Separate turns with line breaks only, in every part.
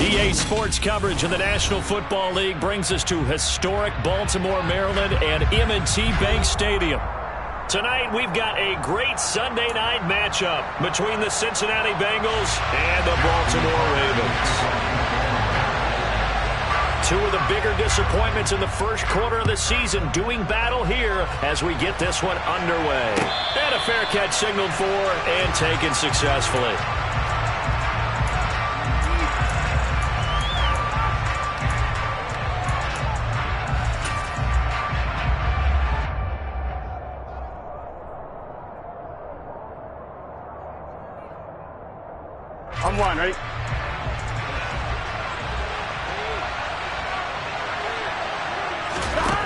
EA Sports coverage of the National Football League brings us to historic Baltimore, Maryland and M&T Bank Stadium. Tonight, we've got a great Sunday night matchup between the Cincinnati Bengals and the Baltimore Ravens. Two of the bigger disappointments in the first quarter of the season doing battle here as we get this one underway. And a fair catch signaled for and taken successfully.
I'm one, right?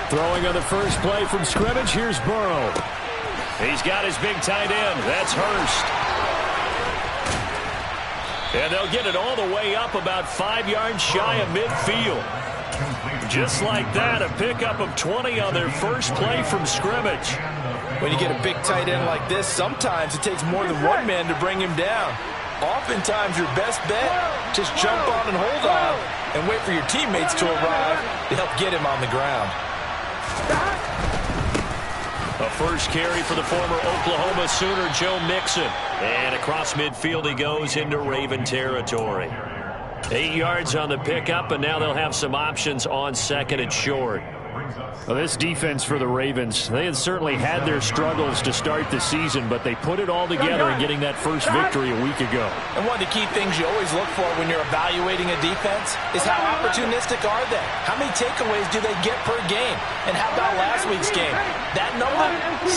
Throwing on the first play from scrimmage, here's Burrow. He's got his big tight end. That's Hurst. And they'll get it all the way up about 5 yards shy of midfield. Just like that, a pickup of 20 on their first play from scrimmage.
When you get a big tight end like this, sometimes it takes more than one man to bring him down. Oftentimes, your best bet, just jump on and hold on and wait for your teammates to arrive to help get him on the ground.
A first carry for the former Oklahoma Sooner, Joe Mixon. And across midfield he goes into Raven territory. 8 yards on the pickup, and now they'll have some options on second and short. Well, this defense for the Ravens, they had certainly had their struggles to start the season, but they put it all together in getting that first victory a week ago.
And one of the key things you always look for when you're evaluating a defense is how opportunistic are they? How many takeaways do they get per game? And how about last week's game? That number, 6.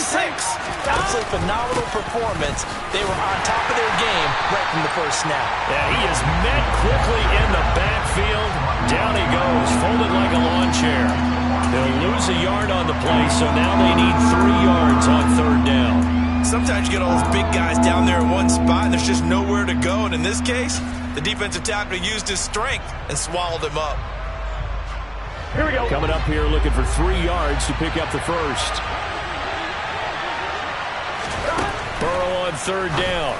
Absolutely phenomenal performance. They were on top of their game right from the first snap.
Yeah, he is met quickly in the backfield. Down he goes, folded like a lawn chair. They'll lose a yard on the play, so now they need 3 yards on third down.
Sometimes you get all those big guys down there in one spot, and there's just nowhere to go. And in this case, the defensive tackle used his strength and swallowed him up.
Here we go.
Coming up here looking for 3 yards to pick up the first. Burrow on third down.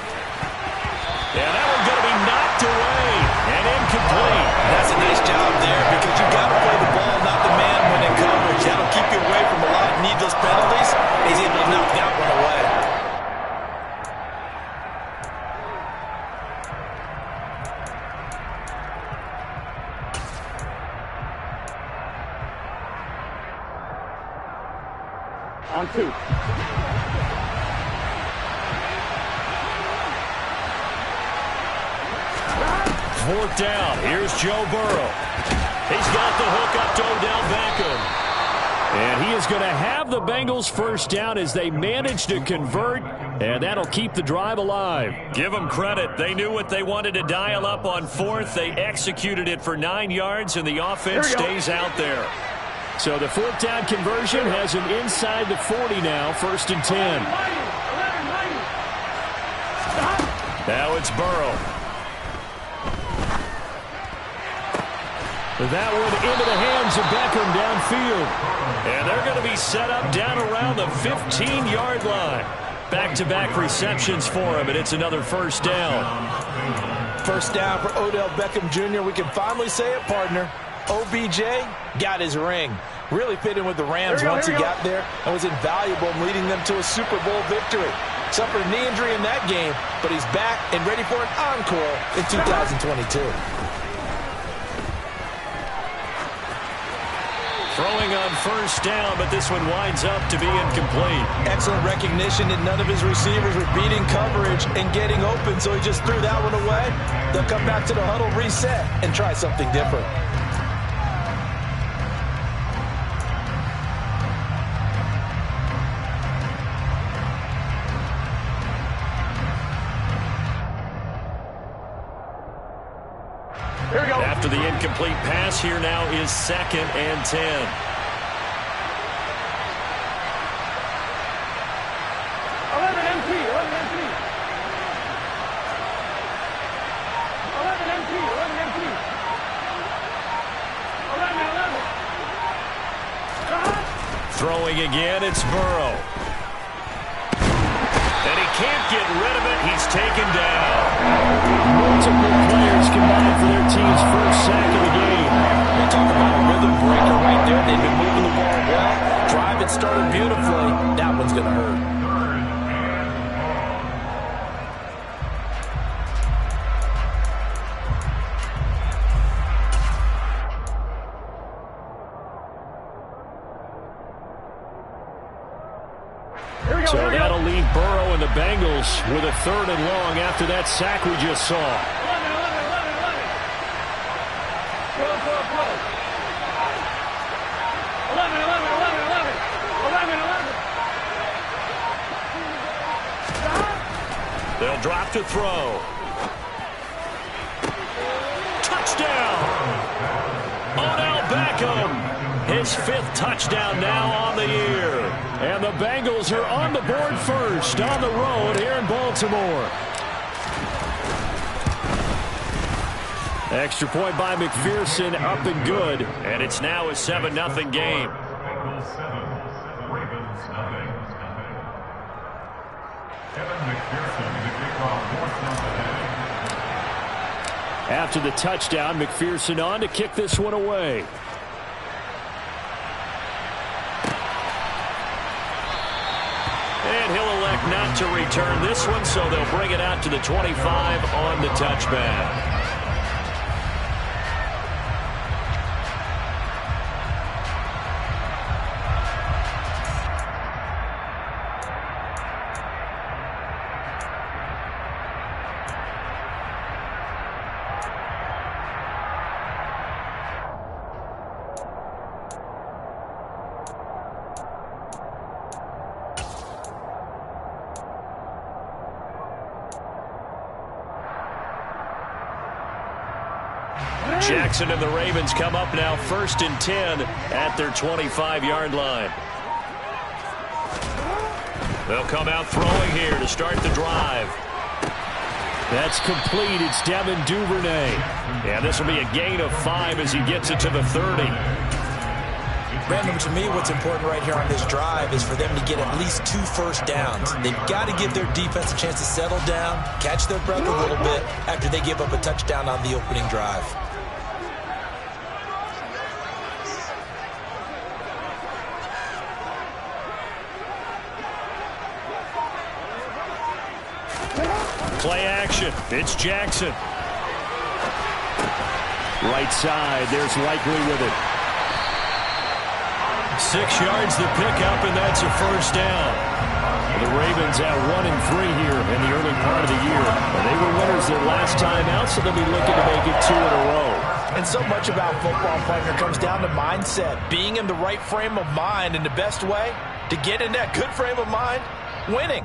And that one's going to be knocked away and incomplete.
That's a nice job there because you got to play the ball, not the man when in coverage. That'll keep you away from a lot of needless penalties. He's able to knock that one away.
On 2.
Fourth down. Here's Joe Burrow. He's got the hook up to Odell Beckham. And he is going to have the Bengals first down as they manage to convert, and that'll keep the drive alive. Give them credit. They knew what they wanted to dial up on fourth. They executed it for 9 yards, and the offense stays out there. So the fourth down conversion has him inside the 40 now, 1st and 10. Now it's Burrow. That one into the hands of Beckham downfield. And they're going to be set up down around the 15-yard line. Back-to-back receptions for him, and it's another first down.
First down for Odell Beckham Jr. We can finally say it, partner. OBJ got his ring. Really fit in with the Rams once he got there and was invaluable in leading them to a Super Bowl victory. Suffered a knee injury in that game, but he's back and ready for an encore in 2022.
Throwing on first down, but this one winds up to be incomplete.
Excellent recognition that none of his receivers were beating coverage and getting open, so he just threw that one away. They'll come back to the huddle, reset, and try something different.
Here we go.
After the incomplete pass, here now is 2nd and 10.
11 MP, 11 MP. 11 MP, 11 MP. 11, 11.
Throwing again, it's Burrow. And he can't get rid of it. He's taken down. Multiple players combined for their team's first sack of the game.
They talk about a rhythm breaker right there. They've been moving the ball well. Drive it started beautifully. That one's going to hurt.
So that'll leave Burrow and the Bengals with a 3rd and long after that sack we just saw.
11.
They'll drop to throw. Touchdown! Odell Beckham. His 5th touchdown now on the year. And the Bengals are on the board first on the road here in Baltimore. Extra point by McPherson, up and good. And it's now a 7-0 game. After the touchdown, McPherson on to kick this one away. And he'll elect not to return this one, so they'll bring it out to the 25 on the touchback. Jackson and the Ravens come up now 1st and 10 at their 25-yard line. They'll come out throwing here to start the drive. That's complete. It's Devin Duvernay. Yeah, this will be a gain of 5 as he gets it to the 30.
Brandon, to me, what's important right here on this drive is for them to get at least 2 first downs. They've got to give their defense a chance to settle down, catch their breath a little bit after they give up a touchdown on the opening drive.
Play action. It's Jackson. Right side. There's Likely with it. 6 yards the pickup, and that's a first down. The Ravens have 1-3 here in the early part of the year. They were winners their last time out, so they'll be looking to make it 2 in a row.
And so much about football, partner, comes down to mindset. Being in the right frame of mind, and the best way to get in that good frame of mind, winning.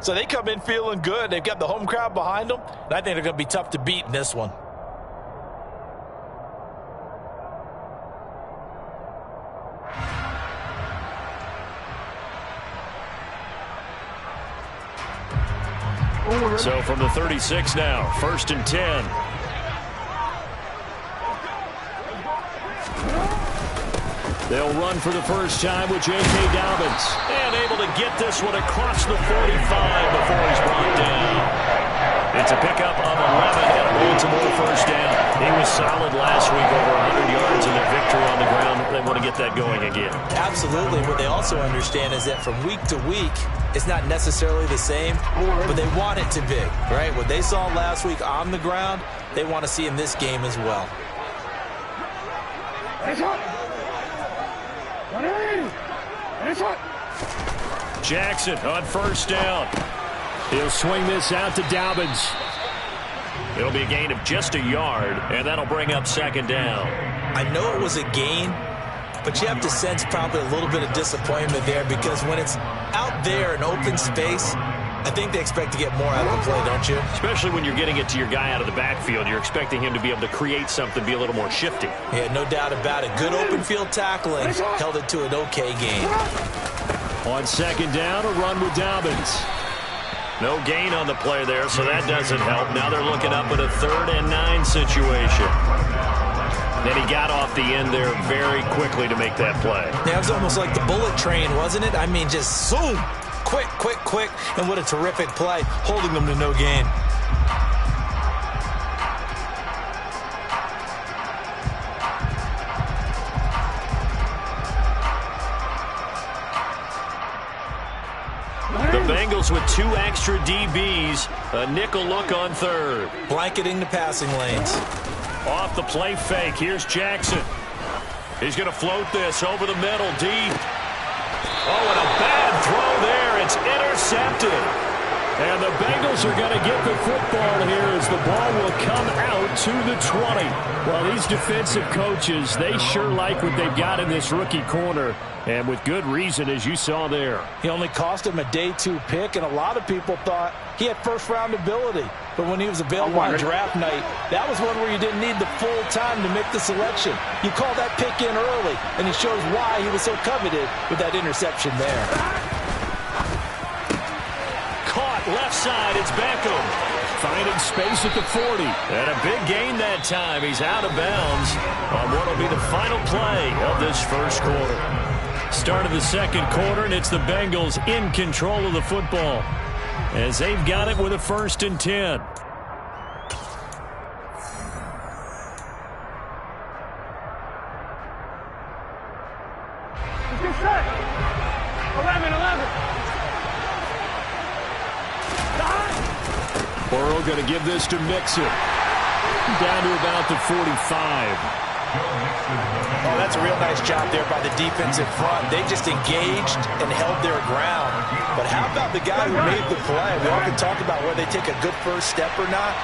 So they come in feeling good. They've got the home crowd behind them, and I think they're going to be tough to beat in this one.
So from the 36 now, 1st and 10. They'll run for the first time with J.K. Dobbins. And able to get this one across the 45 before he's brought down. It's a pickup of 11 and a Baltimore first down. He was solid last week, over 100 yards in their victory on the ground. They want to get that going again.
Absolutely. What they also understand is that from week to week, it's not necessarily the same, but they want it to be, right? What they saw last week on the ground, they want to see in this game as well.
Jackson on first down. He'll swing this out to Dobbins. It'll be a gain of just a yard, and that'll bring up 2nd down.
I know it was a gain, but you have to sense probably a little bit of disappointment there, because when it's out there in open space, I think they expect to get more out of the play, don't you?
Especially when you're getting it to your guy out of the backfield. You're expecting him to be able to create something, be a little more shifty.
Yeah, no doubt about it. Good open field tackling held it to an okay game.
On 2nd down, a run with Dobbins. No gain on the play there, so that doesn't help. Now they're looking up at a 3rd and 9 situation. Then he got off the end there very quickly to make that play.
Yeah, it was almost like the bullet train, wasn't it? I mean, just zoom. Quick, quick, quick. And what a terrific play, holding them to no gain.
The Bengals with 2 extra DBs, a nickel look on third.
Blanketing the passing lanes.
Off the play fake, here's Jackson. He's going to float this over the middle, deep. Oh, and a bad throw there. It's intercepted. And the Bengals are going to get the football here as the ball will come out to the 20. Well, these defensive coaches, they sure like what they've got in this rookie corner. And with good reason, as you saw there.
He only cost him a day 2 pick, and a lot of people thought he had first-round ability. But when he was available on draft night, that was one where you didn't need the full time to make the selection. You call that pick in early, and it shows why he was so coveted with that interception there.
Caught left side, it's Beckham. Finding space at the 40. And a big gain that time. He's out of bounds on what will be the final play of this first quarter. Start of the second quarter, and it's the Bengals in control of the football as they've got it with a 1st and 10.
Get set. 11.
Burrow going to give this to Mixon. Down to about the 45.
Oh, that's a real nice job there by the defense in front. They just engaged and held their ground. But how about the guy who made the play? We often talk about whether they take a good first step or not.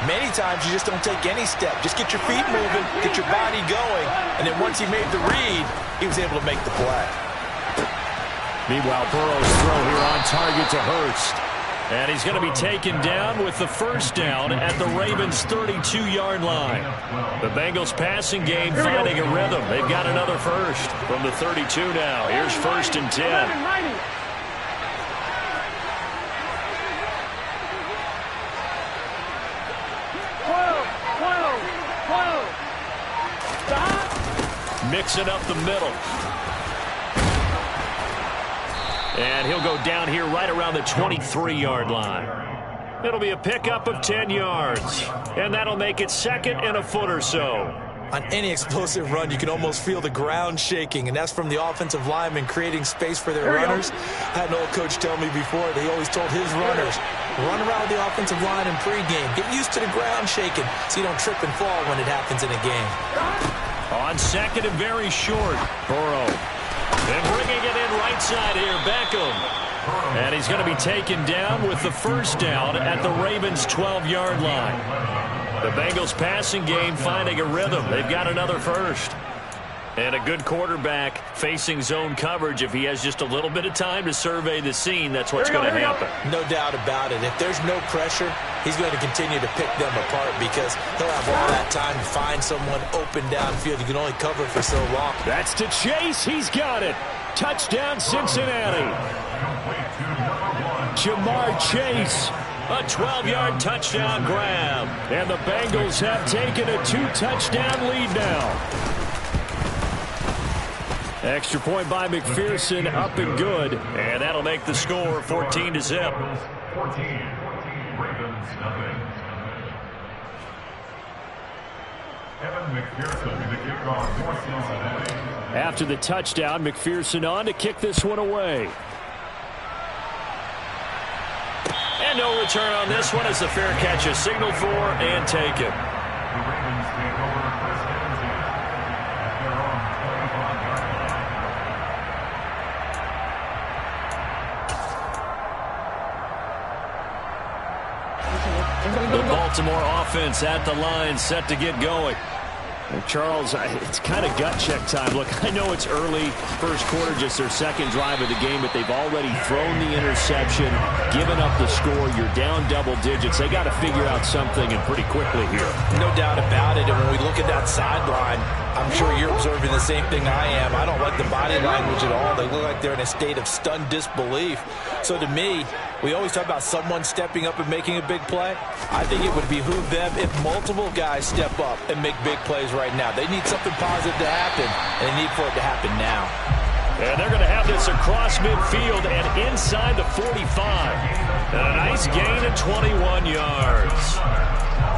Many times you just don't take any step. Just get your feet moving, get your body going, and then once he made the read, he was able to make the play.
Meanwhile, Burrow's throw here on target to Hurst. And he's going to be taken down with the first down at the Ravens' 32-yard line. The Bengals passing game finding a rhythm. They've got another first from the 32 now. Here's 1st and 10.
11.
Mixing up the middle. And he'll go down here right around the 23-yard line. It'll be a pickup of 10 yards. And that'll make it 2nd and a foot or so.
On any explosive run, you can almost feel the ground shaking, and that's from the offensive linemen creating space for their runners. I had an old coach tell me before, he always told his runners, run around the offensive line in pregame. Get used to the ground shaking so you don't trip and fall when it happens in a game.
On 2nd and very short, Burrow. And bringing it in right side here, Beckham. And he's going to be taken down with the first down at the Ravens' 12-yard line. The Bengals passing game finding a rhythm. They've got another first. And a good quarterback facing zone coverage. If he has just a little bit of time to survey the scene, that's what's going to happen.
No doubt about it. If there's no pressure, he's going to continue to pick them apart because he'll have all that time to find someone open downfield. You can only cover for so long.
That's to Chase. He's got it. Touchdown, Cincinnati. Jamar Chase. A 12-yard touchdown grab. And the Bengals have taken a 2-touchdown lead now. Extra point by McPherson, up and good. And that'll make the score 14-0.
14, Ravens, nothing. Evan McPherson, the kickoff for Cincinnati.
After the touchdown, McPherson on to kick this one away. And no return on this one as the fair catch is signaled for and taken.
The Ravens take over first and 10 at their own 25-yard line.
The Baltimore offense at the line, set to get going. And Charles, it's kind of gut check time. Look, I know it's early, first quarter, just their second drive of the game, but they've already thrown the interception, given up the score. You're down double digits. They got to figure out something, and pretty quickly here.
No doubt about it. And when we look at that sideline, I'm sure you're observing the same thing I am. I don't like the body language at all. They look like they're in a state of stunned disbelief. So to me, we always talk about someone stepping up and making a big play. I think it would behoove them if multiple guys step up and make big plays right now. They need something positive to happen, and they need for it to happen now.
And they're going to have this across midfield and inside the 45. And a nice gain of 21 yards.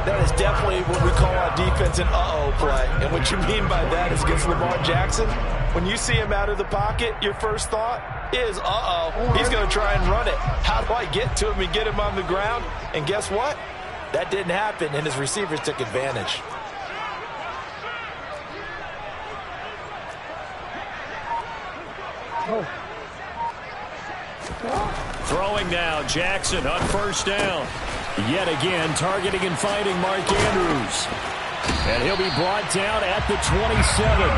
That is definitely what we call on defense an uh-oh play. And what you mean by that is against Lamar Jackson, When you see him out of the pocket, your first thought is, uh-oh, he's going to try and run it. How do I get to him and get him on the ground? And guess what? That didn't happen, and his receivers took advantage.
Throwing now, Jackson on first down. Yet again, targeting and fighting Mark Andrews. And he'll be brought down at the 27.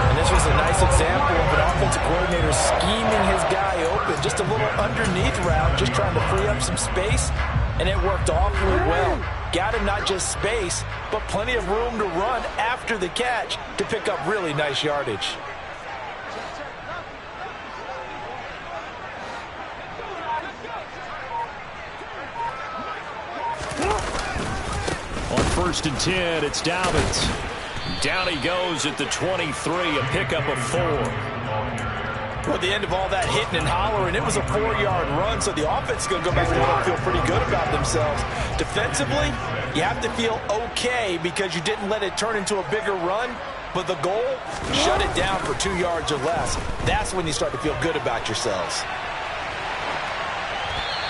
And this was a nice example of an offensive coordinator scheming his guy open. Just a little underneath route, just trying to free up some space. And it worked awfully well. Got him not just space, but plenty of room to run after the catch to pick up really nice yardage.
On 1st and 10, it's Dobbins. Down he goes at the 23, a pickup of 4.
Well, at the end of all that hitting and hollering, it was a 4-yard run, so the offense is going to go back and feel pretty good about themselves. Defensively, you have to feel okay because you didn't let it turn into a bigger run, but the goal, shut it down for 2 yards or less. That's when you start to feel good about yourselves.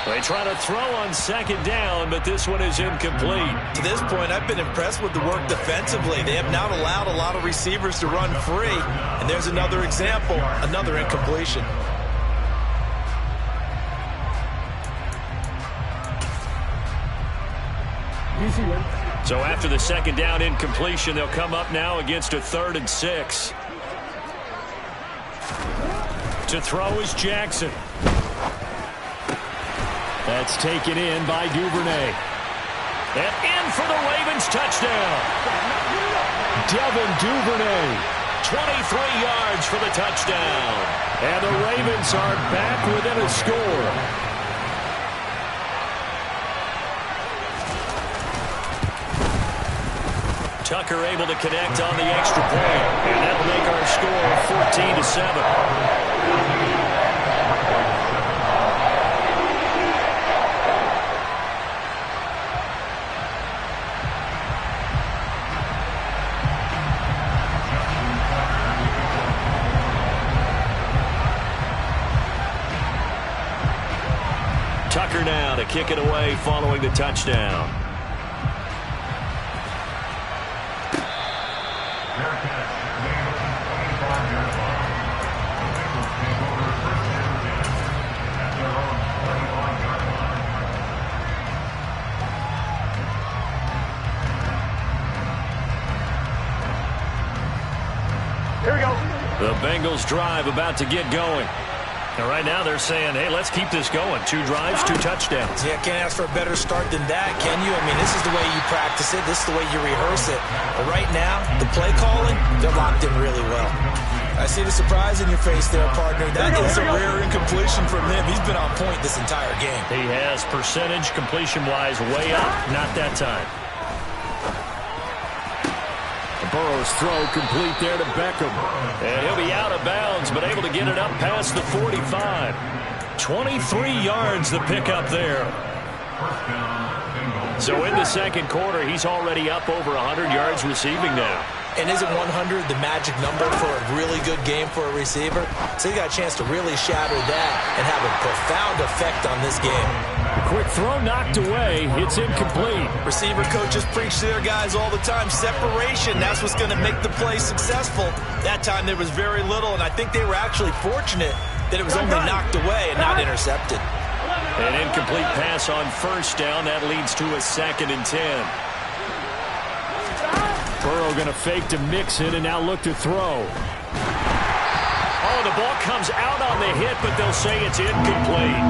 They try to throw on 2nd down, but this one is incomplete.
To this point, I've been impressed with the work defensively. They have not allowed a lot of receivers to run free. And there's another example, another incompletion.
So after the 2nd down incompletion, they'll come up now against a 3rd and 6. To throw is Jackson. That's taken in by Duvernay. And in for the Ravens touchdown. Devin Duvernay, 23 yards for the touchdown. And the Ravens are back within a score. Tucker able to connect on the extra point. And that'll make our score 14-7. Tucker now to kick it away following the touchdown.
Here we go.
The Bengals drive about to get going. And right now they're saying, hey, let's keep this going. 2 drives, 2 touchdowns.
Yeah, can't ask for a better start than that, can you? I mean, this is the way you practice it. This is the way you rehearse it. But right now, the play calling, they're locked in really well. I see the surprise in your face there, partner. That is a rare incompletion from him. He's been on point this entire game.
He has percentage completion-wise way up. Not that time. Burrow's throw complete there to Beckham. And he'll be out of bounds, but able to get it up past the 45. 23 yards the pickup there. So in the 2nd quarter, he's already up over 100 yards receiving now.
And isn't 100 the magic number for a really good game for a receiver? So you got a chance to really shatter that and have a profound effect on this game.
Quick throw knocked away. It's incomplete.
Receiver coaches preach to their guys all the time. Separation, that's what's going to make the play successful. That time there was very little, and I think they were actually fortunate that it was only knocked away and not intercepted.
An incomplete pass on 1st down. That leads to a 2nd and 10. Burrow going to fake to Mixon and now look to throw. Oh, the ball comes out on the hit, but they'll say it's incomplete.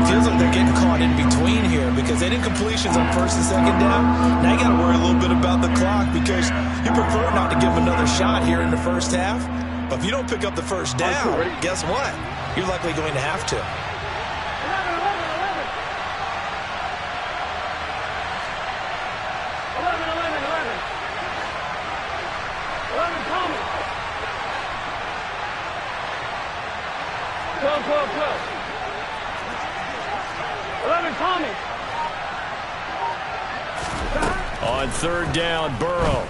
Feels like they're getting caught in between here because they did incompletions on 1st and 2nd down. Now you got to worry a little bit about the clock because you prefer not to give them another shot here in the 1st half. But if you don't pick up the 1st down, guess what? You're likely going to have to.
12, 12, 12. 11, Tommy.
On 3rd down, Burrow.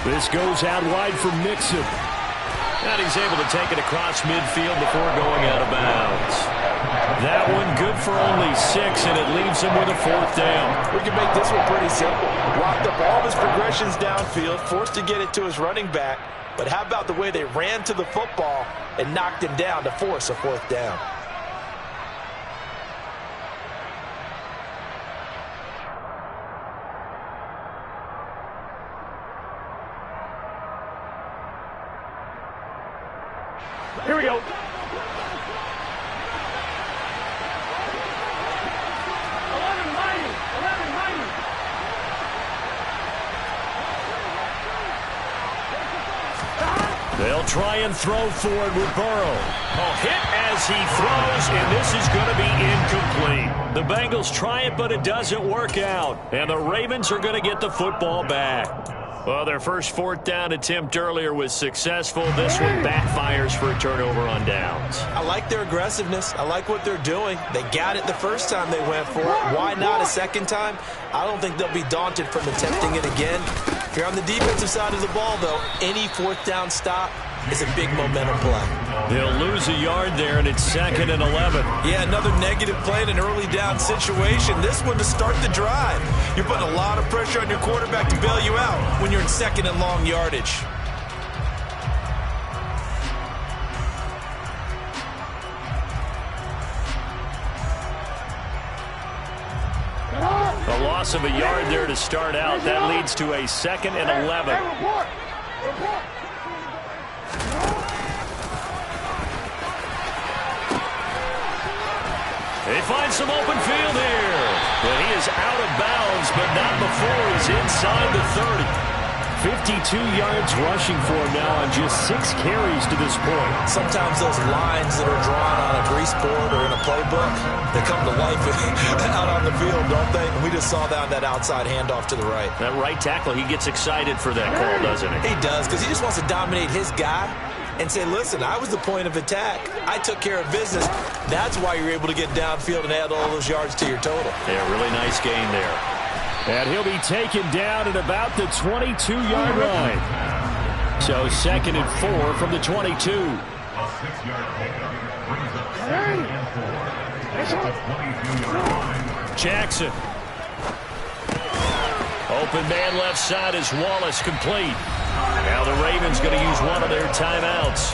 This goes out wide for Mixon. And he's able to take it across midfield before going out of bounds. That one good for only 6, and it leaves him with a 4th down.
We can make this one pretty simple. Blocked up all of his progressions downfield, forced to get it to his running back. But how about the way they ran to the football and knocked him down to force a 4th down?
Here we go. 11-90.
They'll try and throw for it with Burrow. A hit as he throws, and this is going to be incomplete. The Bengals try it, but it doesn't work out. And the Ravens are going to get the football back. Well, their first 4th down attempt earlier was successful. This one backfires for a turnover on downs.
I like their aggressiveness. I like what they're doing. They got it the first time they went for it. Why not a second time? I don't think they'll be daunted from attempting it again. If you're on the defensive side of the ball, though, any 4th down stop is a big momentum play.
They'll lose a yard there, and it's 2nd and 11.
Yeah, another negative play in an early down situation. This one to start the drive. You're putting a lot of pressure on your quarterback to bail you out when you're in 2nd and long yardage.
A loss of a yard there to start out. That leads to a 2nd and 11. They find some open field here. But he is out of bounds, but not before he's inside the 30. 52 yards rushing for him now on just 6 carries to this point.
Sometimes those lines that are drawn on a grease board or in a playbook, they come to life out on the field, don't they? And we just saw that outside handoff to the right.
That right tackle, he gets excited for that call, doesn't he?
He does, because he just wants to dominate his guy and say, listen, I was the point of attack. I took care of business. That's why you're able to get downfield and add all those yards to your total.
Yeah, really nice gain there. And he'll be taken down at about the 22-yard line. So 2nd and 4 from the 22.
A 6-yard pickup brings up 2nd and 4 at the 22-yard line.
Jackson. Open man left side is Wallace, complete. Now the Ravens going to use one of their timeouts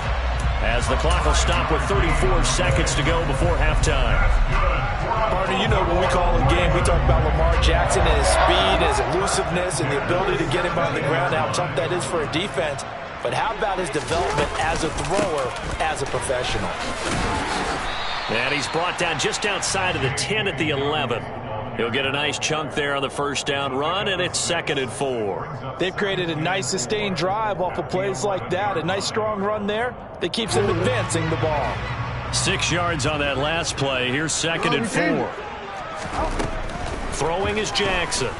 as the clock will stop with 34 seconds to go before halftime.
Partner, you know when we call a game, we talk about Lamar Jackson and his speed, his elusiveness, and the ability to get him on the ground, how tough that is for a defense. But how about his development as a thrower, as a professional?
And he's brought down just outside of the 10 at the 11. He'll get a nice chunk there on the first down run, and it's 2nd and 4.
They've created a nice sustained drive off of plays like that. A nice strong run there that keeps them advancing the ball.
6 yards on that last play. Here's 2nd and 4. Throwing is Jackson.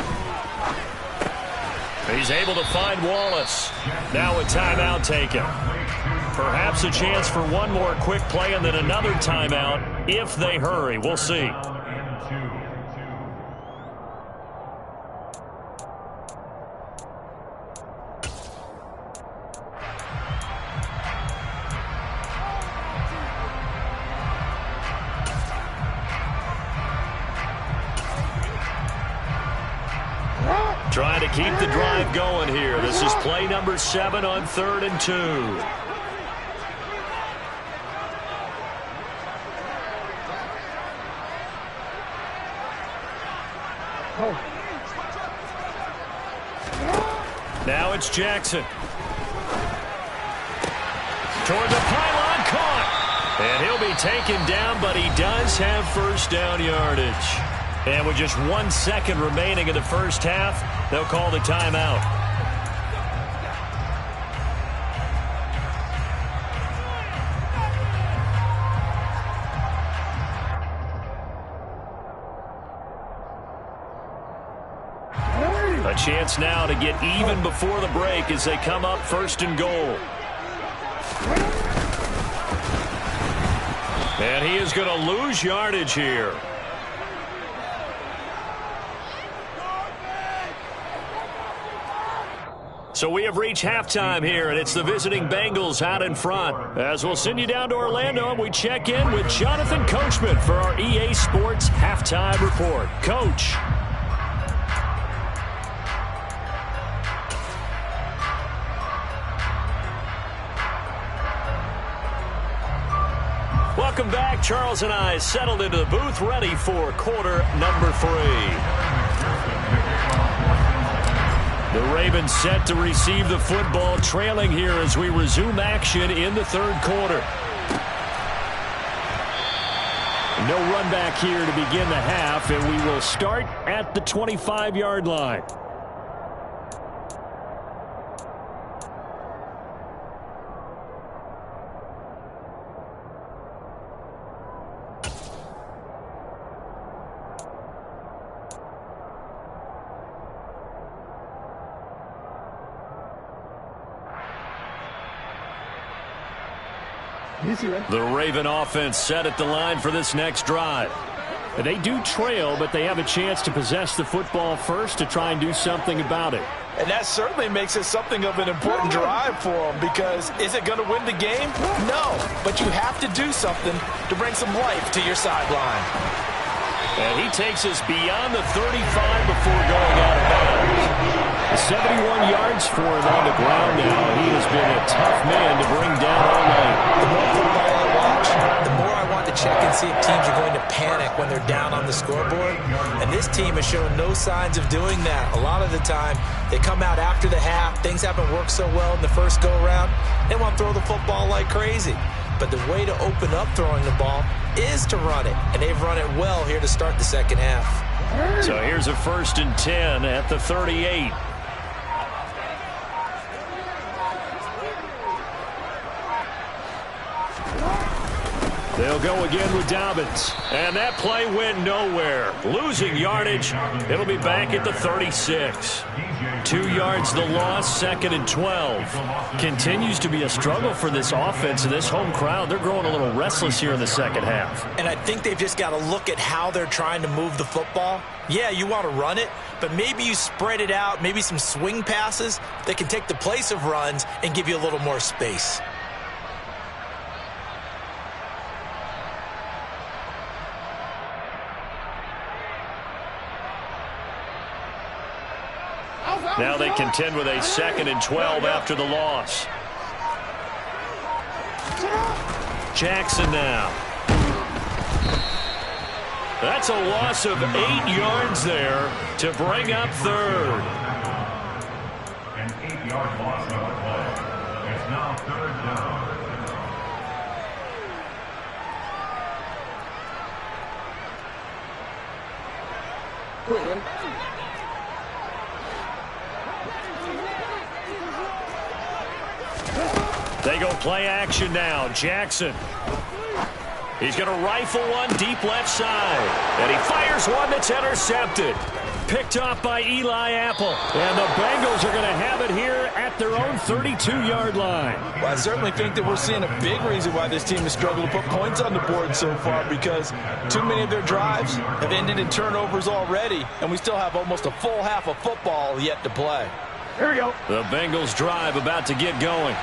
He's able to find Wallace. Now a timeout taken. Perhaps a chance for one more quick play and then another timeout if they hurry. We'll see. Trying to keep the drive going here. This is play number 7 on 3rd and 2. Now it's Jackson. Toward the pylon, caught. And he'll be taken down, but he does have first down yardage. And with just 1 second remaining in the first half, they'll call the timeout. A chance now to get even before the break as they come up 1st and goal. And he is going to lose yardage here. So we have reached halftime here, and it's the visiting Bengals out in front. As we'll send you down to Orlando, and we check in with Jonathan Coachman for our EA Sports Halftime Report. Coach. Welcome back. Charles and I settled into the booth, ready for quarter number 3. The Ravens set to receive the football, trailing here as we resume action in the third quarter. No run back here to begin the half, and we will start at the 25-yard line. The Raven offense set at the line for this next drive. They do trail, but they have a chance to possess the football first to try and do something about it.
And that certainly makes it something of an important drive for them, because is it going to win the game? No, but you have to do something to bring some life to your sideline.
And he takes us beyond the 35 before going out of bounds. 71 yards for him on the ground now. He has been a tough man to bring down all night.
The more football I watch, the more I want to check and see if teams are going to panic when they're down on the scoreboard. And this team has shown no signs of doing that. A lot of the time, they come out after the half. Things haven't worked so well in the first go-around. They want to throw the football like crazy. But the way to open up throwing the ball is to run it. And they've run it well here to start the second half.
So here's a 1st and 10 at the 38. They'll go again with Dobbins. And that play went nowhere. Losing yardage. It'll be back at the 36. 2 yards the loss, 2nd and 12. Continues to be a struggle for this offense and this home crowd. They're growing a little restless here in the second half.
And I think they've just got to look at how they're trying to move the football. Yeah, you want to run it, but maybe you spread it out, maybe some swing passes that can take the place of runs and give you a little more space.
Now they contend with a 2nd and 12 after the loss. Jackson now. That's a loss of 8 yards there to bring up 3rd.
An 8-yard loss on the play. It's now 3rd down.
They go play action now. Jackson. He's going to rifle one deep left side. And he fires one that's intercepted. Picked off by Eli Apple. And the Bengals are going to have it here at their own 32-yard line.
Well, I certainly think that we're seeing a big reason why this team has struggled to put points on the board so far, because too many of their drives have ended in turnovers already, and we still have almost a full half of football yet to play.
Here we go.
The Bengals drive about to get going.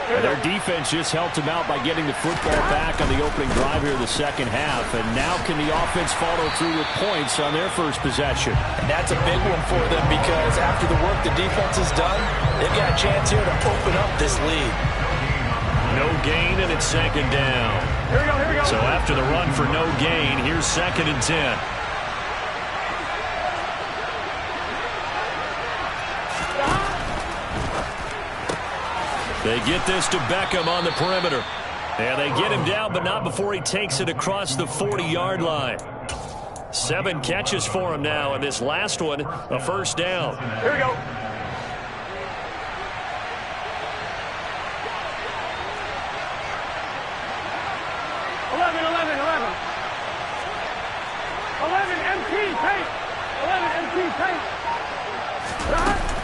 And their defense just helped them out by getting the football back on the opening drive here in the second half. And now can the offense follow through with points on their first possession?
And that's a big one for them, because after the work the defense has done, they've got a chance here to open up this lead.
No gain, and it's 2nd down.
Here we go, here we go.
So after the run for no gain, here's 2nd and 10. They get this to Beckham on the perimeter. And they get him down, but not before he takes it across the 40-yard line. 7 catches for him now, and this last one, a 1st down.
Here we go.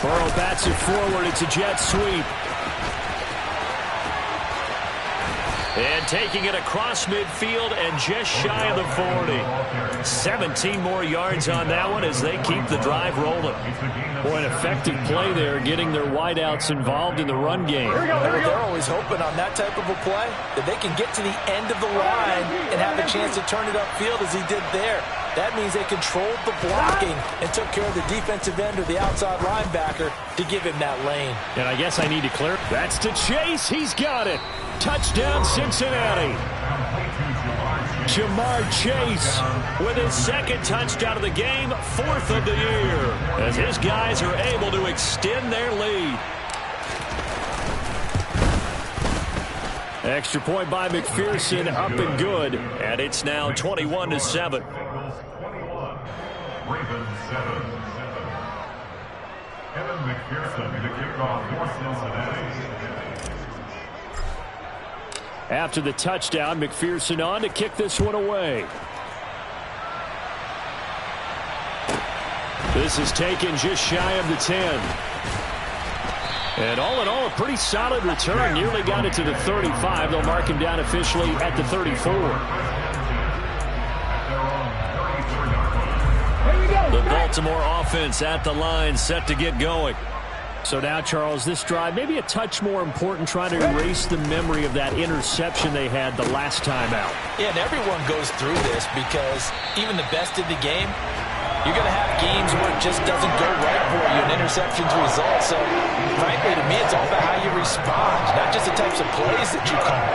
Burrow bats it forward. It's a jet sweep. And taking it across midfield and just shy of the 40. 17 more yards on that one as they keep the drive rolling. Boy, an effective play there, getting their wideouts involved in the run game.
They're always hoping on that type of a play that they can get to the end of the line and have a chance to turn it upfield as he did there. That means they controlled the blocking and took care of the defensive end or the outside linebacker to give him that lane.
And I guess I need to clear. That's to Chase. He's got it. Touchdown, Cincinnati. Jamar Chase with his second touchdown of the game, 4th of the year, as his guys are able to extend their lead. Extra point by McPherson, up and good, and it's now 21-7.
Ravens 7. Kevin McPherson, the kickoff for Cincinnati.
After the touchdown, McPherson on to kick this one away. This is taken just shy of the 10. And all in all, a pretty solid return. Nearly got it to the 35. They'll mark him down officially at the 34. The Baltimore offense at the line, set to get going. So now, Charles, this drive maybe a touch more important, trying to erase the memory of that interception they had the last time out.
Yeah, and everyone goes through this because even the best in the game, you're going to have games where it just doesn't go right for you, and interceptions result. So, frankly, to me, it's all about how you respond, not just the types of plays that you call,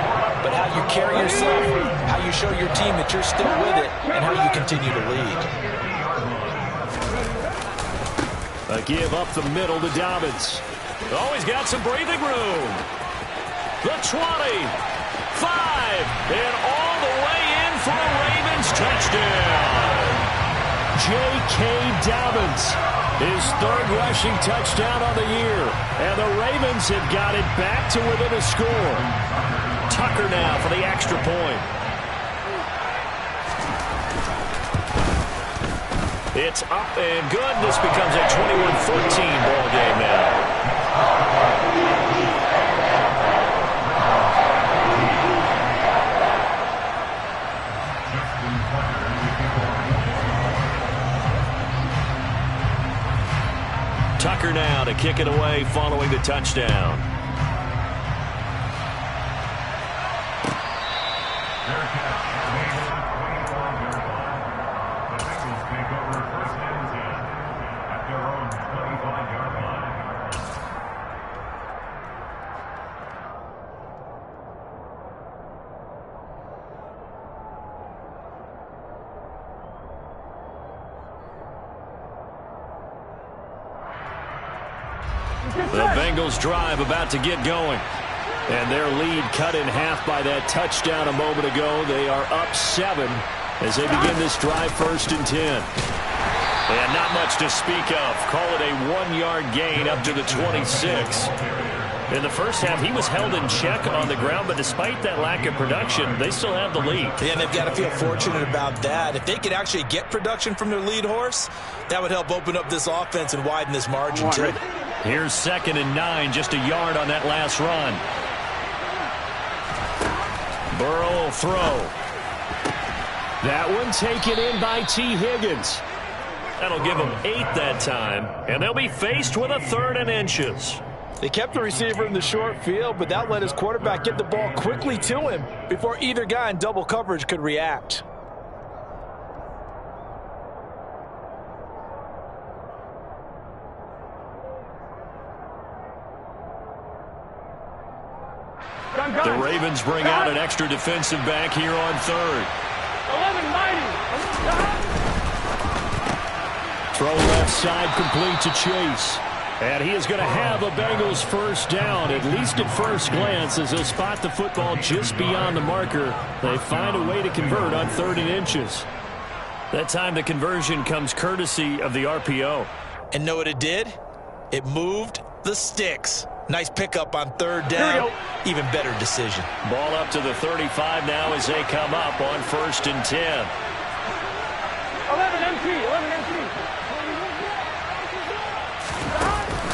but how you carry yourself, how you show your team that you're still with it, and how you continue to lead.
A give up the middle to Dobbins. Oh, he's got some breathing room. The 20, 5, and all the way in for a Ravens touchdown. J.K. Dobbins, his 3rd rushing touchdown on the year. And the Ravens have got it back to within a score. Tucker now for the extra point. It's up and good. This becomes a 21-14 ball game now. Tucker now to kick it away following the touchdown. The Bengals drive about to get going. And their lead cut in half by that touchdown a moment ago. They are up 7 as they begin this drive, 1st and 10. And not much to speak of. Call it a 1-yard gain up to the 26. In the first half, he was held in check on the ground, but despite that lack of production, they still have the lead.
Yeah, and they've got to feel fortunate about that. If they could actually get production from their lead horse, that would help open up this offense and widen this margin, too.
Here's 2nd and 9, just a yard on that last run. Burrow will throw. That one taken in by T. Higgins. That'll give them 8 that time, and they'll be faced with a 3rd and inches.
They kept the receiver in the short field, but that let his quarterback get the ball quickly to him before either guy in double coverage could react.
The Ravens bring out an extra defensive back here on 3rd. 11-90. Throw left side complete to Chase. And he is going to have a Bengals 1st down, at least at first glance, as they'll spot the football just beyond the marker. They find a way to convert on 3rd and inches. That time the conversion comes courtesy of the RPO.
And know what it did? It moved the sticks. Nice pickup on 3rd down. Even better decision.
Ball up to the 35 now as they come up on 1st and 10.
11 MP.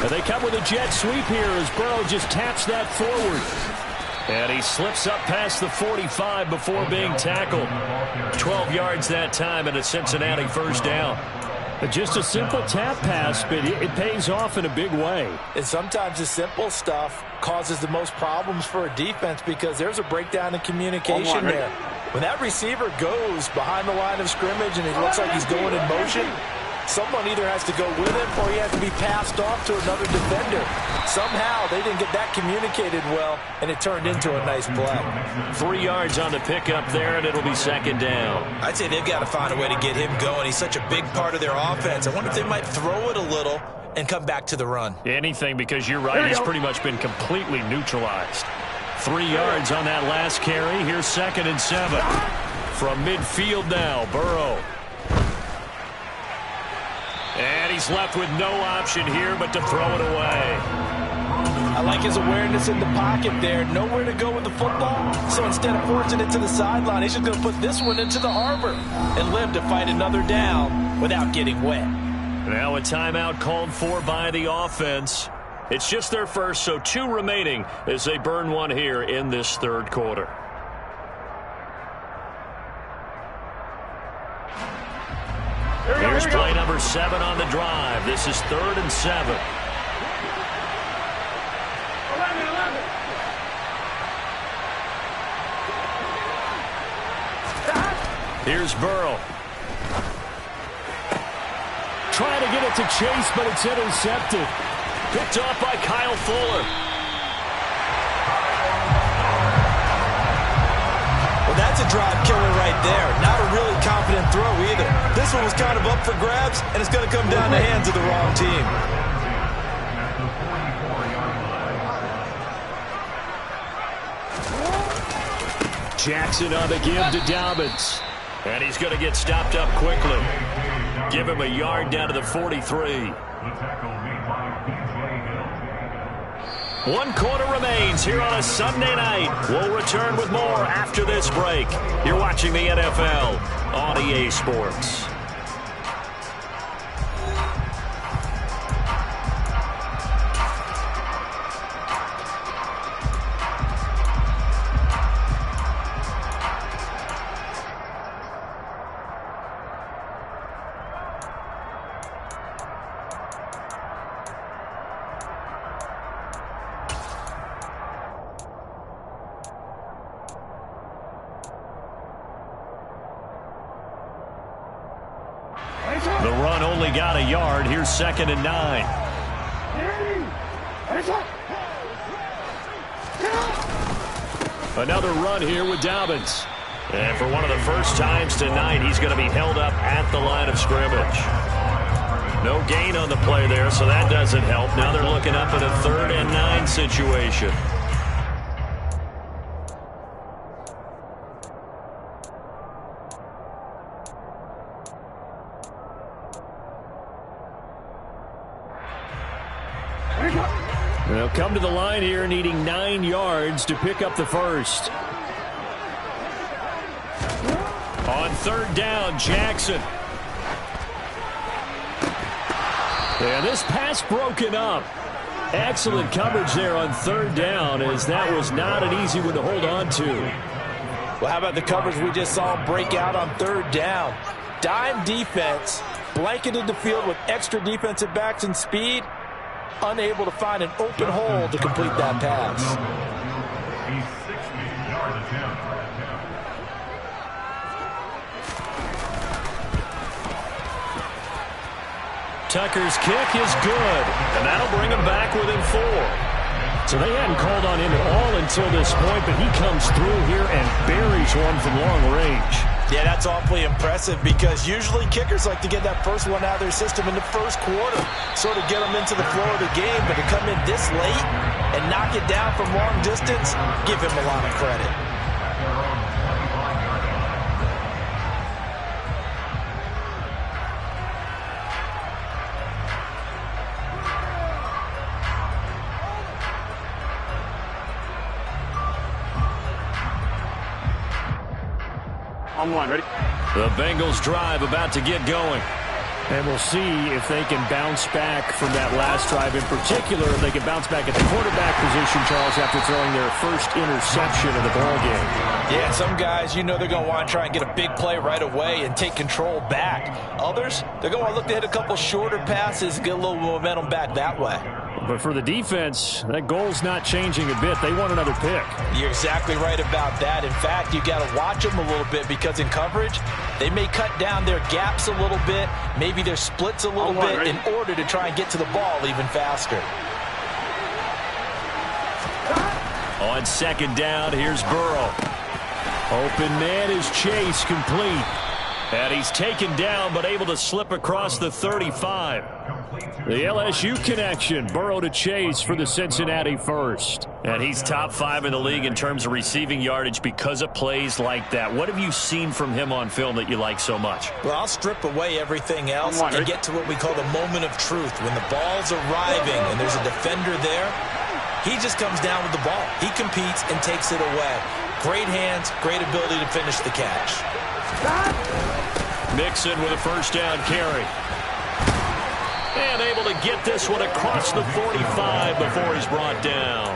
And they come with a jet sweep here as Burrow just taps that forward. And he slips up past the 45 before being tackled. 12 yards that time and a Cincinnati first down. Just a simple tap pass, but it pays off in a big way.
And sometimes the simple stuff causes the most problems for a defense because there's a breakdown in communication there. When that receiver goes behind the line of scrimmage and it looks like he's going in motion, someone either has to go with him or he has to be passed off to another defender. Somehow they didn't get that communicated well, and it turned into a nice play.
3 yards on the pickup there, and it'll be second down.
I'd say they've got to find a way to get him going. He's such a big part of their offense. I wonder if they might throw it a little and come back to the run.
Anything, because you're right, he's pretty much been completely neutralized. 3 yards on that last carry. Here's 2nd and 7. From midfield now, Burrow. And he's left with no option here but to throw it away.
I like his awareness in the pocket there. Nowhere to go with the football. So instead of forcing it to the sideline, he's just going to put this one into the harbor and live to fight another down without getting wet.
Now a timeout called for by the offense. It's just their first, so 2 remaining as they burn one here in this third quarter. Here's play number 7 on the drive. This is 3rd and 7. Here's Burrow. Trying to get it to Chase, but it's intercepted. Picked off by Kyle Fuller.
Well, that's a drive killer right there. Not a really confident throw either. This one was kind of up for grabs, and it's going to come down the hands of the wrong team.
Jackson on the give to Dobbins. And he's going to get stopped up quickly. Give him a yard down to the 43. 1 quarter remains here on a Sunday night. We'll return with more after this break. You're watching the NFL on EA Sports. The run only got a yard. Here's 2nd and 9. Another run here with Dobbins. And for one of the first times tonight, he's going to be held up at the line of scrimmage. No gain on the play there, so that doesn't help. Now they're looking up at a 3rd and 9 situation. They'll come to the line here needing 9 yards to pick up the first. On 3rd down, Jackson. And this pass broken up. Excellent coverage there on 3rd down, as that was not an easy one to hold on to.
Well, how about the coverage we just saw break out on 3rd down? Dime defense, blanketed the field with extra defensive backs and speed. Unable to find an open hole to complete that pass.
Tucker's kick is good, and that'll bring him back within 4. So they hadn't called on him at all until this point, but he comes through here and buries one from long range.
Yeah, that's awfully impressive because usually kickers like to get that first one out of their system in the first quarter, sort of get them into the flow of the game, but to come in this late and knock it down from long distance, give him a lot of credit.
On 1, ready?
The Bengals drive about to get going. And we'll see if they can bounce back from that last drive. In particular, if they can bounce back at the quarterback position, Charles, after throwing their first interception of the ball game.
Yeah, some guys, you know they're going to want to try and get a big play right away and take control back. Others, they're going to want to look to hit a couple shorter passes, get a little momentum back that way.
But for the defense, that goal's not changing a bit. They want another pick.
You're exactly right about that. In fact, you got to watch them a little bit because in coverage, they may cut down their gaps a little bit, maybe their splits a little bit in order to try and get to the ball even faster.
On second down, here's Burrow. Open man is Chase, complete. And he's taken down but able to slip across the 35. The LSU connection, Burrow to Chase for the Cincinnati first. And he's top 5 in the league in terms of receiving yardage because of plays like that. What have you seen from him on film that you like so much?
Well, I'll strip away everything else and get to what we call the moment of truth. When the ball's arriving and there's a defender there, he just comes down with the ball. He competes and takes it away. Great hands, great ability to finish the catch.
Mixon with a first down carry. And able to get this one across the 45 before he's brought down.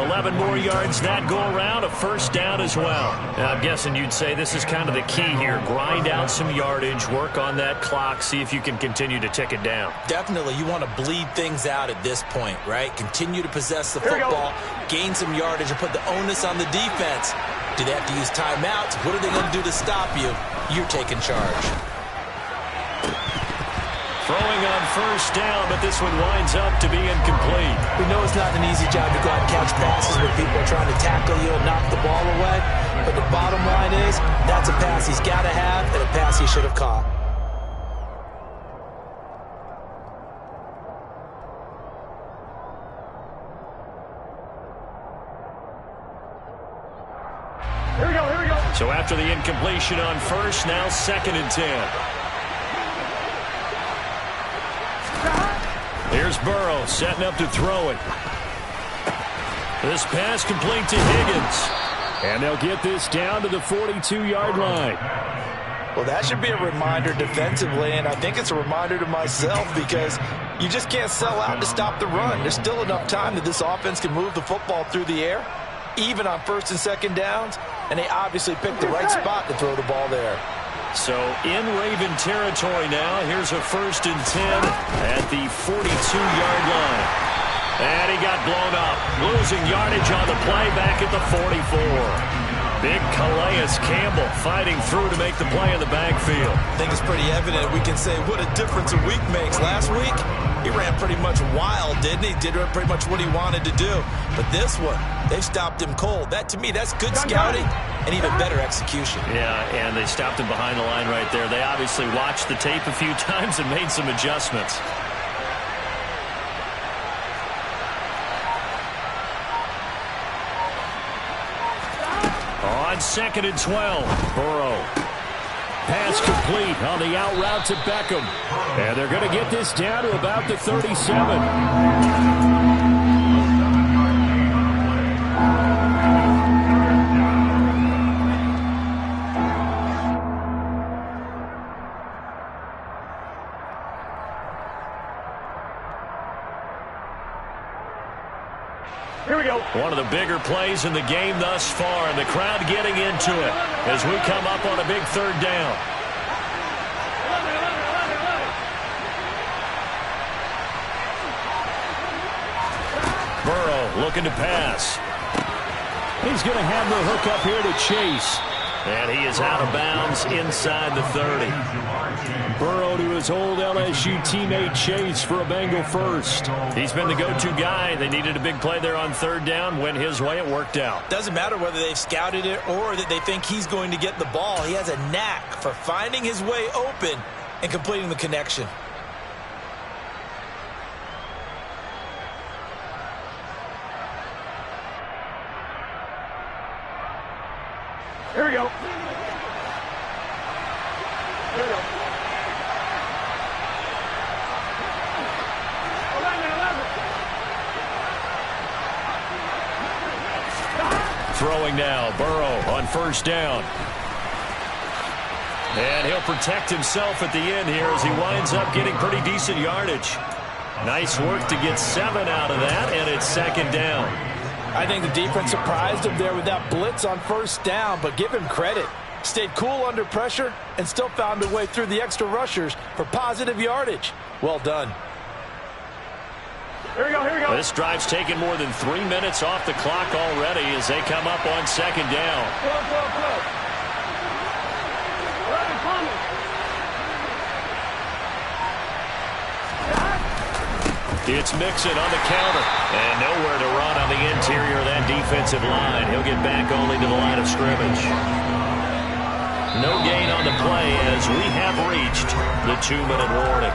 11 more yards that go around, a first down as well. Now, I'm guessing you'd say this is kind of the key here. Grind out some yardage, work on that clock, see if you can continue to tick it down.
Definitely, you want to bleed things out at this point, right? Continue to possess the football, gain some yardage, and put the onus on the defense. Do they have to use timeouts? What are they going to do to stop you? You're taking charge.
Throwing on first down, but this one winds up to be incomplete.
We know it's not an easy job to go out and catch passes when people are trying to tackle you and knock the ball away. But the bottom line is, that's a pass he's got to have and a pass he should have caught.
Here we go, here we go.
So after the incompletion on first, now 2nd and 10. Here's Burrow setting up to throw it. This pass complete to Higgins. And they'll get this down to the 42-yard line.
Well, that should be a reminder defensively, and I think it's a reminder to myself because you just can't sell out to stop the run. There's still enough time that this offense can move the football through the air, even on first and second downs, and they obviously picked the right spot to throw the ball there.
So in Raven territory now, here's a 1st and 10 at the 42-yard line. And he got blown up, losing yardage on the play back at the 44. Big Calais Campbell fighting through to make the play in the backfield.
I think it's pretty evident. We can say what a difference a week makes. Last week, he ran pretty much wild, didn't he? Did pretty much what he wanted to do. But this one, they stopped him cold. That, to me, that's good scouting and even better execution.
Yeah, and they stopped him behind the line right there. They obviously watched the tape a few times and made some adjustments. On 2nd and 12, Burrow. Pass complete on the out route to Beckham. And they're going to get this down to about the 37.
Here we go.
One of the bigger plays in the game thus far, and the crowd getting into it as we come up on a big 3rd down. Burrow looking to pass. He's going to have the hook up here to Chase. And he is out of bounds inside the 30. Burrow to his old LSU teammate Chase for a Bengal first. He's been the go-to guy. They needed a big play there on 3rd down. Went his way. It worked out.
Doesn't matter whether they've scouted it or that they think he's going to get the ball. He has a knack for finding his way open and completing the connection.
Here we go. Here we go.
11. Throwing now, Burrow on 1st down. And he'll protect himself at the end here as he winds up getting pretty decent yardage. Nice work to get 7 out of that, and it's second down.
I think the defense surprised him there with that blitz on first down, but give him credit. Stayed cool under pressure and still found a way through the extra rushers for positive yardage. Well done.
Here we go, here we go.
This drive's taken more than 3 minutes off the clock already as they come up on second down.
Go.
It's Mixon on the counter. And nowhere to run on the interior of that defensive line. He'll get back only to the line of scrimmage. No gain on the play as we have reached the 2-minute warning.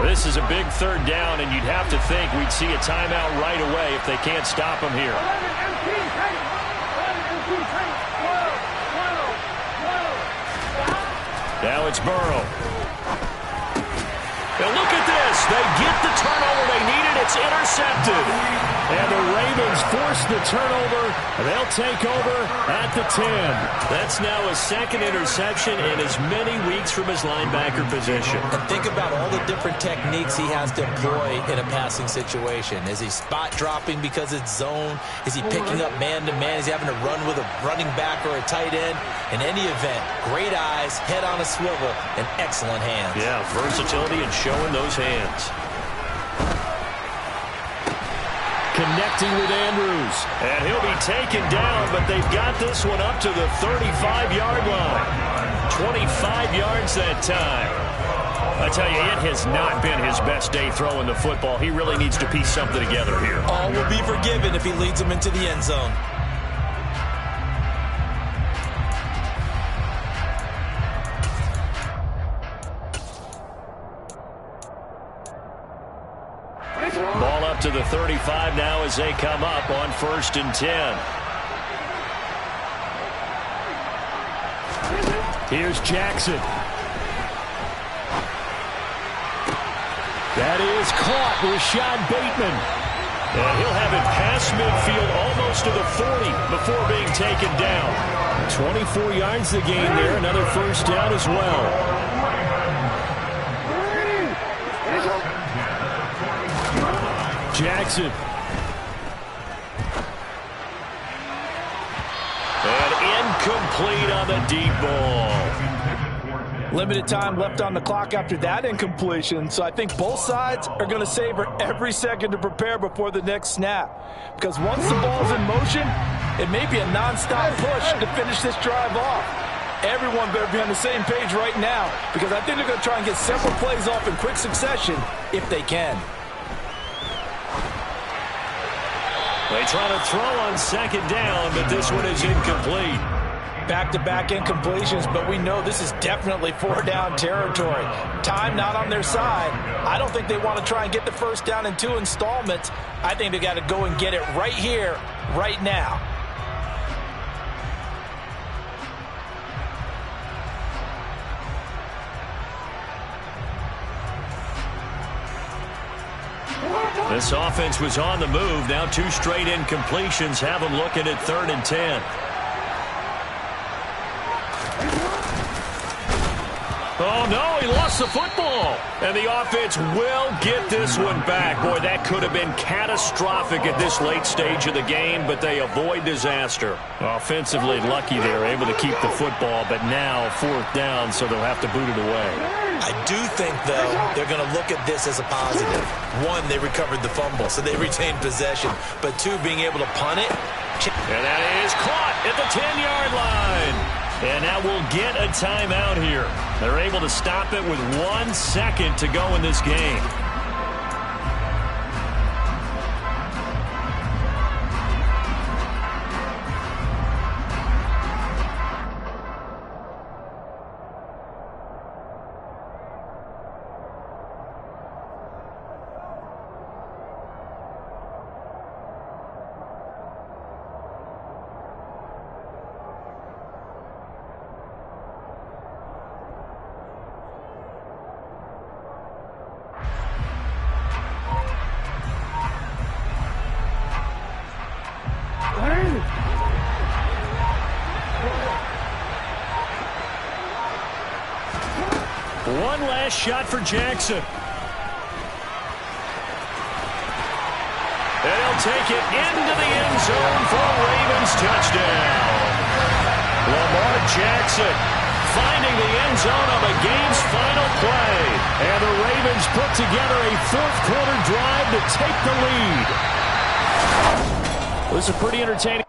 This is a big third down, and you'd have to think we'd see a timeout right away if they can't stop him here. Now it's Burrow. And look at this. They get the turnover they needed. It's intercepted. And the Ravens force the turnover. They'll take over at the 10. That's now a second interception in as many weeks from his linebacker position.
And think about all the different techniques he has to employ in a passing situation. Is he spot dropping because it's zone? Is he picking up man-to-man? Is he having to run with a running back or a tight end? In any event, great eyes, head on a swivel, and excellent hands.
Yeah, versatility and showing those hands. Connecting with Andrews. And he'll be taken down, but they've got this one up to the 35-yard line. 25 yards that time. I tell you, it has not been his best day throwing the football. He really needs to piece something together here.
All will be forgiven if he leads them into the end zone.
Ball up to the 35 now as they come up on 1st and 10. Here's Jackson. That is caught. Rashad Bateman. And he'll have it past midfield almost to the 40 before being taken down. 24 yards the gain there. Another first down as well. Jackson. And incomplete on the deep ball.
Limited time left on the clock after that incompletion, so I think both sides are going to savor every second to prepare before the next snap. Because once the ball's in motion, it may be a nonstop push to finish this drive off. Everyone better be on the same page right now, because I think they're going to try and get several plays off in quick succession if they can.
They try to throw on second down, but this one is incomplete.
Back-to-back incompletions, but we know this is definitely 4-down territory. Time not on their side. I don't think they want to try and get the first down in 2 installments. I think they got to go and get it right here, right now.
This offense was on the move. Now 2 straight incompletions have them looking at 3rd and 10. Oh, no, he lost the football. And the offense will get this one back. Boy, that could have been catastrophic at this late stage of the game, but they avoid disaster. Offensively lucky they were able to keep the football, but now 4th down, so they'll have to boot it away.
I do think, though, they're going to look at this as a positive. 1, they recovered the fumble, so they retained possession. But 2, being able to punt it.
And that is caught at the 10-yard line. And that will get a timeout here. They're able to stop it with 1 second to go in this game. One last shot for Jackson. And he'll take it into the end zone for a Ravens touchdown. Lamar Jackson finding the end zone on the game's final play. And the Ravens put together a fourth-quarter drive to take the lead. It was a pretty entertaining